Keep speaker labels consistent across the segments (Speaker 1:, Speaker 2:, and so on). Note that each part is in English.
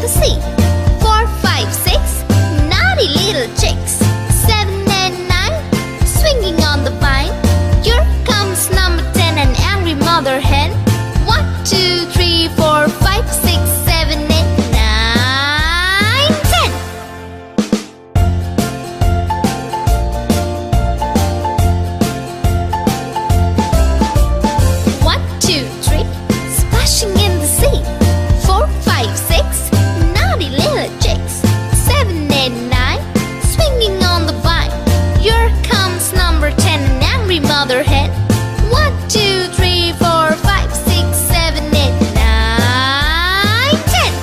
Speaker 1: the sea. 4, 5, 6, naughty little chicks. 7 and 9, swinging on the vine. Here comes number 10, an angry mother hen. 1, 2, 3, 4, 5, 6, 7, 8, 9, 10. 1, 2, 3, splashing in the sea. 4, 5, 6, naughty little chicks. 7, 8, 9, swinging on the vine. Here comes number 10, an angry mother hen. 1, 2, 3, 4, 5, 6, 7, 8, 9, 10.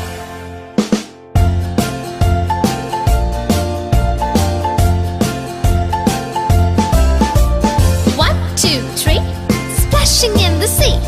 Speaker 1: 1, 2, 3, splashing in the sea.